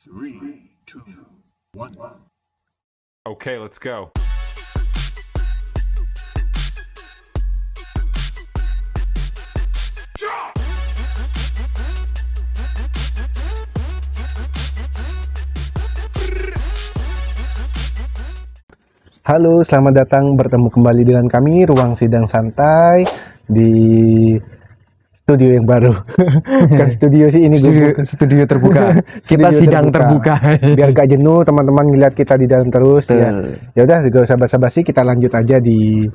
Three, two, one. Okay, let's go. Halo, selamat datang bertemu kembali dengan kami Ruang Sidang Santai di studio yang baru. Bukan studio sih ini, studio terbuka. Kita Studio sidang terbuka. Biar gak jenuh teman-teman ngeliat kita di dalam terus ya. Ya udah, gak usah basa-basi, kita lanjut aja di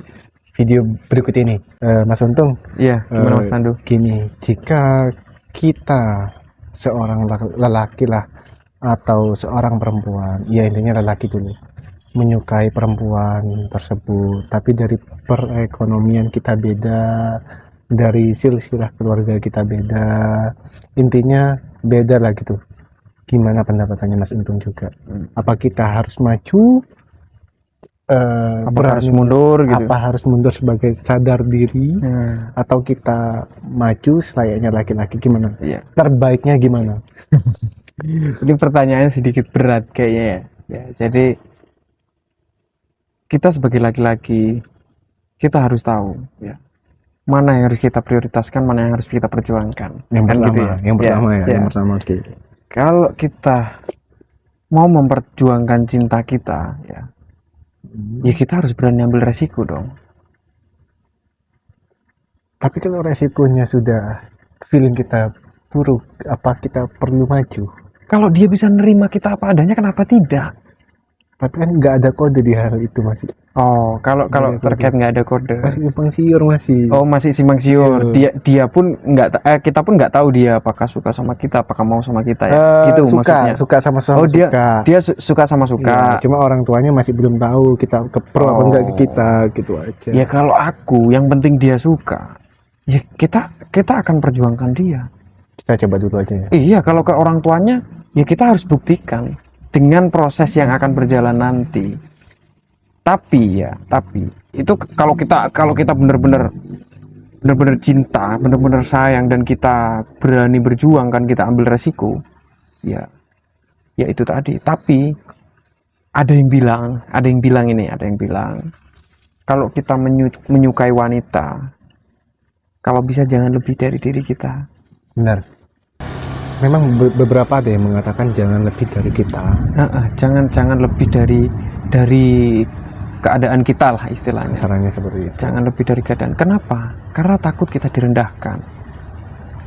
video berikut ini. Mas Untung. Iya, gimana Mas Tandu? Gini, jika kita seorang lelaki lah atau seorang perempuan, ya intinya lelaki dulu, menyukai perempuan tersebut, tapi dari perekonomian kita beda, dari silsilah keluarga kita beda, intinya beda lah gitu. Gimana pendapatannya Mas Untung juga? Apa kita harus maju? Apa harus mundur gitu? Apa harus mundur sebagai sadar diri? Atau kita maju selayaknya laki-laki? Gimana? Iya. Terbaiknya gimana? Ini pertanyaannya sedikit berat kayaknya ya. Ya, jadi kita sebagai laki-laki, kita harus tahu ya, mana yang harus kita prioritaskan, mana yang harus kita perjuangkan. Yang Kan pertama, gitu ya? yang pertama Ya, ya, ya. yang pertama oke. Kalau kita mau memperjuangkan cinta kita, ya kita harus berani ambil resiko dong. Tapi kalau resikonya sudah feeling kita buruk, apa kita perlu maju? Kalau dia bisa nerima kita apa adanya, kenapa tidak? Tapi kan nggak ada kode di hal itu masih. Oh, kalau Nggak ada terkait kode. nggak ada kode. Masih simpang siur masih. Oh, masih simpang siur. Dia pun nggak kita pun nggak tahu dia apakah suka sama kita, apakah mau sama kita ya. Gitu maksudnya. Suka sama Oh, suka. dia suka sama suka. Ya, cuma orang tuanya masih belum tahu kita ke pro apa enggak ke kita gitu aja. Ya kalau aku yang penting dia suka. Ya kita akan perjuangkan dia. Kita coba dulu aja ya. Iya, kalau ke orang tuanya ya kita harus buktikan dengan proses yang akan berjalan nanti. Tapi itu kalau kita benar-benar cinta, benar-benar sayang, dan kita berani berjuang, kan kita ambil resiko, ya itu tadi. Tapi ada yang bilang kalau kita menyukai wanita, kalau bisa jangan lebih dari diri kita. Benar. Memang beberapa ada yang mengatakan jangan lebih dari kita. Jangan lebih dari keadaan kita lah istilahnya. Sarannya seperti itu. Jangan lebih dari keadaan. Kenapa? Karena takut kita direndahkan.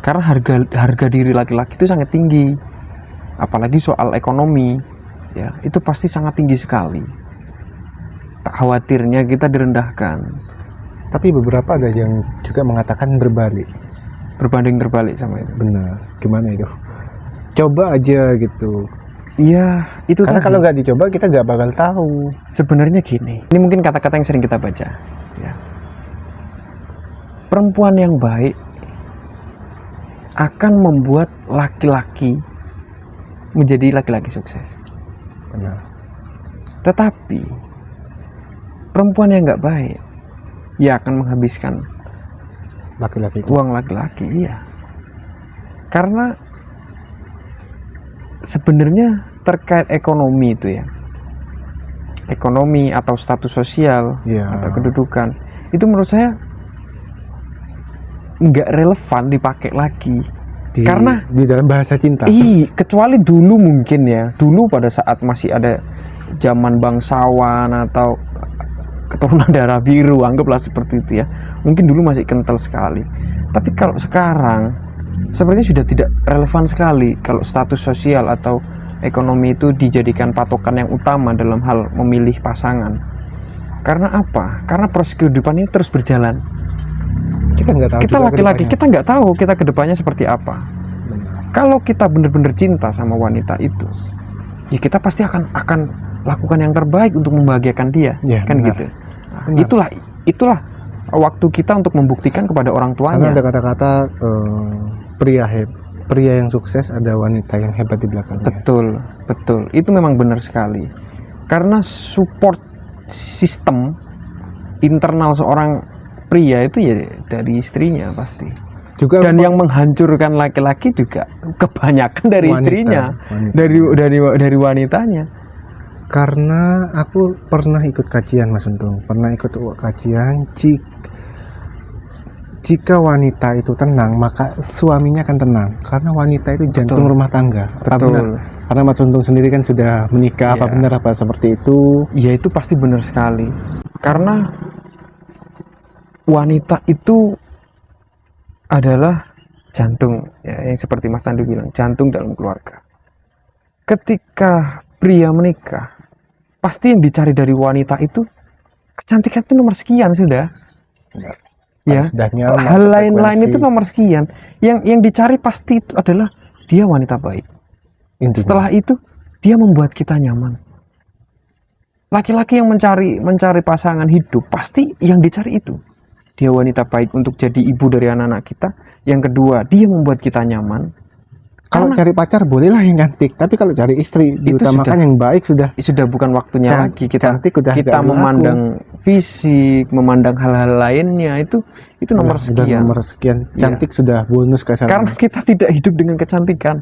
Karena harga diri laki-laki itu sangat tinggi. Apalagi soal ekonomi, ya itu pasti sangat tinggi sekali. Tak khawatirnya kita direndahkan. Tapi beberapa ada yang juga mengatakan berbalik. Berbanding terbalik sama itu. Benar. Gimana itu? Coba aja gitu. Iya, itu Karena tadi. kalau nggak dicoba kita nggak bakal tahu. Sebenarnya gini, ini mungkin kata-kata yang sering kita baca ya. Perempuan yang baik akan membuat laki-laki menjadi laki-laki sukses. Benar. Tetapi perempuan yang nggak baik ya akan menghabiskan Laki-laki itu. uang laki-laki, iya. Karena sebenarnya terkait ekonomi itu ya, ekonomi atau status sosial Iya. atau kedudukan, itu menurut saya nggak relevan dipakai lagi. Karena di dalam bahasa cinta. kecuali dulu mungkin ya, dulu pada saat masih ada zaman bangsawan atau keturunan darah biru, anggaplah seperti itu ya, mungkin dulu masih kental sekali. Tapi kalau sekarang sepertinya sudah tidak relevan sekali kalau status sosial atau ekonomi itu dijadikan patokan yang utama dalam hal memilih pasangan. Karena apa? Karena proses kehidupan ini terus berjalan. Kita nggak tahu. Kita juga laki-laki, kedepannya. kita nggak tahu kita kedepannya seperti apa. Benar. Kalau kita benar-benar cinta sama wanita itu, ya kita pasti akan lakukan yang terbaik untuk membahagiakan dia, Ya, kan benar. gitu. Nah, Benar. itulah waktu kita untuk membuktikan kepada orang Karena tuanya. ada kata-kata pria yang sukses ada wanita yang hebat di belakangnya. Betul. Itu memang benar sekali. Karena support sistem internal seorang pria itu ya dari istrinya pasti. Juga Dan yang menghancurkan laki-laki juga kebanyakan dari wanita, istrinya, wanita. dari wanitanya. Karena aku pernah ikut kajian Mas Untung, pernah ikut kajian, jika wanita itu tenang maka suaminya akan tenang, karena wanita itu jantung Betul. rumah tangga. Apa Betul. benar? Karena Mas Untung sendiri kan sudah menikah, apa Iya. benar apa seperti itu? Ya itu pasti benar sekali. Karena wanita itu adalah jantung, ya, yang seperti Mas Tandu bilang, jantung dalam keluarga. Ketika pria menikah, pasti yang dicari dari wanita itu kecantikan itu nomor sekian sudah. Benar. Ya, Sudah nyaman, hal lain-lain frekuensi. itu nomor sekian. Yang dicari pasti itu adalah dia wanita baik. Intinya. Setelah itu dia membuat kita nyaman. Laki-laki yang mencari pasangan hidup pasti yang dicari itu. Dia wanita baik untuk jadi ibu dari anak-anak kita. Yang kedua, dia membuat kita nyaman. Kalau Karena cari pacar bolehlah yang cantik, tapi kalau cari istri diutamakan sudah- yang baik sudah. sudah bukan waktunya lagi Cantik udah kita nggak berlaku. memandang fisik, memandang hal-hal lainnya itu nomor Sudah sekian. nomor sekian. Iya. Cantik sudah bonus ke sana. Karena kita tidak hidup dengan kecantikan,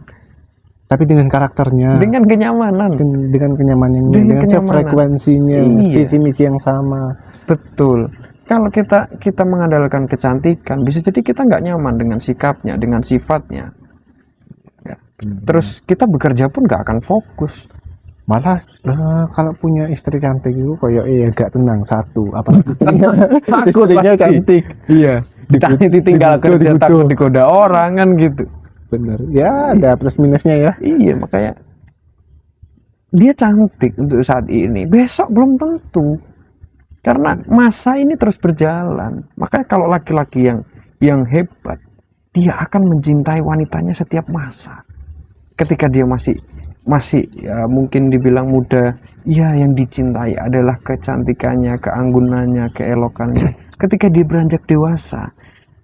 Tapi dengan karakternya, dengan kenyamanan. dengan kenyamanannya, Dengan dengan kenyamanan. frekuensinya, Iya. visi misi yang sama. Betul. Kalau kita mengandalkan kecantikan, bisa jadi kita nggak nyaman dengan sikapnya, dengan sifatnya. Ya. Terus kita bekerja pun nggak akan fokus. Malah kalau punya istri cantik itu kayak gak tenang satu, apalagi istrinya, Takut istrinya pasti. cantik. Iya. Ditanya ditinggal dibutuh, kerja, dibutuh. takut digoda orang kan gitu. Bener. Ya ada plus minusnya ya. Iya, makanya dia cantik untuk saat ini, besok belum tentu. Karena masa ini terus berjalan. Makanya kalau laki-laki yang hebat, dia akan mencintai wanitanya setiap masa. Ketika dia masih ya, mungkin dibilang muda, ya yang dicintai adalah kecantikannya, keanggunannya, keelokannya. Ketika dia beranjak dewasa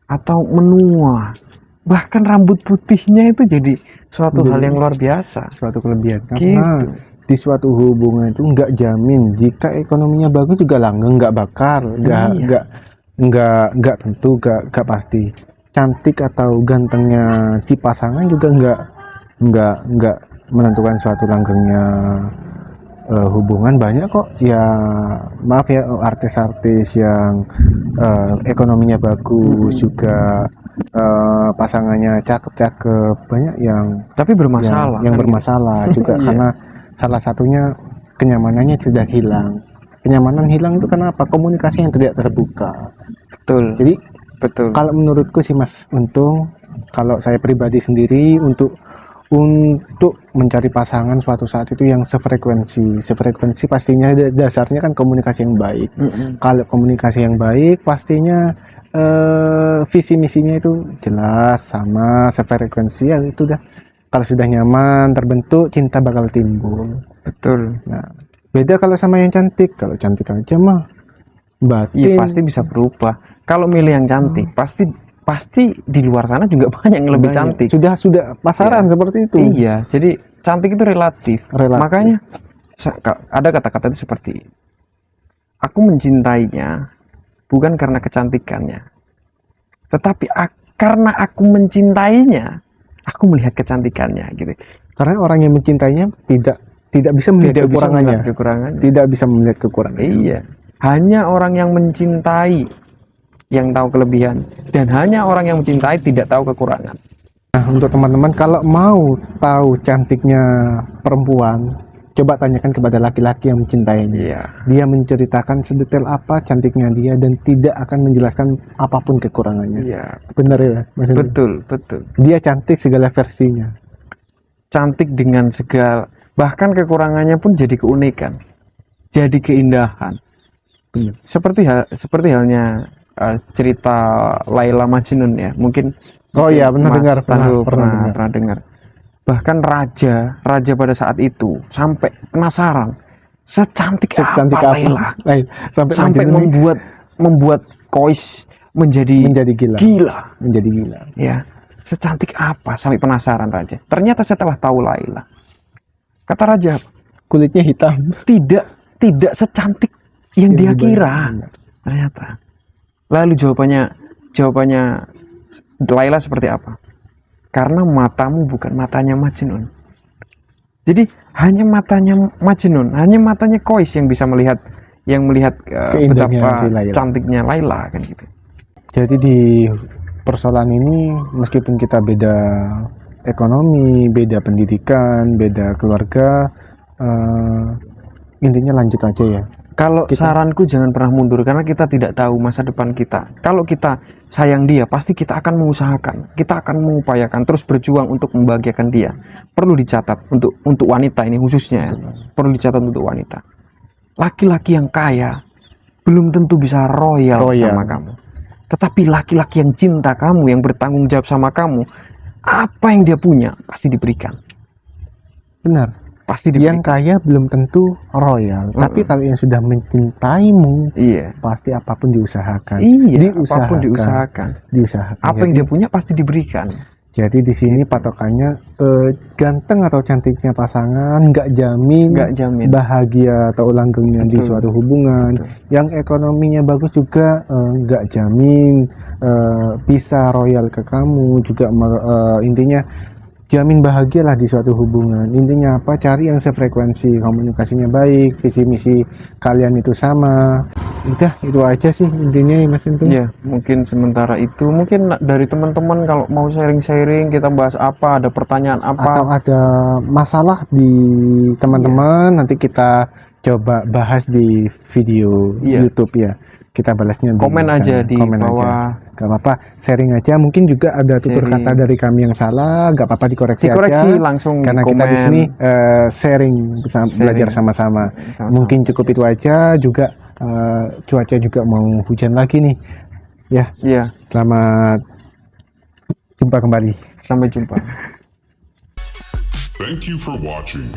atau menua, bahkan rambut putihnya itu jadi suatu hal yang luar biasa. Suatu kelebihan. Karena Gitu. di suatu hubungan itu nggak jamin jika ekonominya bagus juga langgeng, nggak bakar, Iya. nggak tentu, nggak pasti. Cantik atau gantengnya si pasangan juga nggak menentukan suatu langgengnya hubungan. Banyak kok ya, maaf ya, artis-artis yang ekonominya bagus juga pasangannya cakep-cakep, banyak yang Tapi bermasalah. yang kan? bermasalah juga Iya. karena salah satunya kenyamanannya tidak hilang. Kenyamanan hilang itu kenapa? Komunikasi yang tidak terbuka. Betul. Jadi Betul. kalau menurutku sih Mas Untung, kalau saya pribadi sendiri untuk mencari pasangan suatu saat itu yang sefrekuensi pastinya dasarnya kan komunikasi yang baik. Kalau komunikasi yang baik pastinya visi misinya itu jelas sama, sefrekuensi, ya itu dah. Kalau sudah nyaman terbentuk, cinta bakal timbul. Betul. Nah, beda kalau sama yang cantik. Kalau cantik aja mah batin. Iya, pasti bisa berubah. Kalau milih yang cantik, pasti di luar sana juga banyak yang lebih Banyak. cantik. Sudah pasaran seperti itu. Iya, jadi cantik itu relatif. Relatif. Makanya ada kata-kata itu seperti, aku mencintainya bukan karena kecantikannya, tetapi karena aku mencintainya, aku melihat kecantikannya gitu. Karena orang yang mencintainya tidak bisa melihat Tidak bisa kekurangannya. melihat kekurangannya. Tidak bisa melihat kekurangannya. Iya, hanya orang yang mencintai yang tahu kelebihan, dan hanya orang yang mencintai tidak tahu kekurangan. Nah, untuk teman-teman kalau mau tahu cantiknya perempuan, coba tanyakan kepada laki-laki yang mencintainya. Iya. Dia menceritakan sedetail apa cantiknya dia dan tidak akan menjelaskan apapun kekurangannya. Iya, Benar ya, Mas Hendri? betul. Dia cantik segala versinya. Cantik dengan segala, bahkan kekurangannya pun jadi keunikan, jadi keindahan. Benar. Seperti halnya cerita Laila Majnun ya, mungkin. Oh iya, pernah Mas dengar, Tandu pernah dengar. pernah dengar. Bahkan raja pada saat itu sampai penasaran secantik Secantik apa apa? Laila, Majnun sampai membuat Kois menjadi menjadi gila. Menjadi gila. ya, secantik apa, sampai penasaran raja. Ternyata setelah tahu Laila, kata raja, Kulitnya hitam. tidak secantik yang dia Yang kira. dibayangkan. Ternyata. Lalu jawabannya Laila seperti apa? Karena matamu bukan matanya Majnun. Jadi hanya matanya Majnun, hanya matanya Kois yang bisa melihat Keindahan betapa si Laila. cantiknya Laila kan gitu. Jadi di persoalan ini meskipun kita beda ekonomi, beda pendidikan, beda keluarga, intinya lanjut aja ya. Kalau saranku jangan pernah mundur karena kita tidak tahu masa depan kita. Kalau kita sayang dia, pasti kita akan mengusahakan, kita akan mengupayakan terus berjuang untuk membahagiakan dia. Perlu dicatat untuk wanita ini khususnya ya. Perlu dicatat untuk wanita. Laki-laki yang kaya belum tentu bisa royal sama kamu. Tetapi laki-laki yang cinta kamu, yang bertanggung jawab sama kamu, apa yang dia punya pasti diberikan. Benar. Pasti Yang diberikan. kaya belum tentu royal, tapi kalau yang sudah mencintaimu, Iya. pasti apapun diusahakan. Iya, apapun diusahakan. Apa yang dia punya pasti diberikan. Jadi di sini patokannya ganteng atau cantiknya pasangan nggak jamin, bahagia atau langgengnya di suatu hubungan. Yang ekonominya bagus juga nggak jamin bisa royal ke kamu juga. Intinya jamin bahagialah di suatu hubungan. Intinya apa? Cari yang sefrekuensi, komunikasinya baik, visi misi kalian itu sama. Udah itu aja sih intinya ya Mas Intung. Ya, mungkin sementara itu. Mungkin dari teman-teman kalau mau sharing-sharing, kita bahas apa, ada pertanyaan apa, atau ada masalah di teman-teman, nanti kita coba bahas di video YouTube ya. Kita balasnya di komen sana. aja di Komen bawah. Aja. Gak apa-apa, sharing aja. Mungkin juga ada tutur kata dari kami yang salah, gak apa-apa dikoreksi aja. Langsung karena di kita di sini sharing, belajar sama-sama. Mungkin cukup itu aja. Juga cuaca juga mau hujan lagi nih. Ya. Iya. Selamat jumpa kembali. Sampai jumpa. Thank you for watching.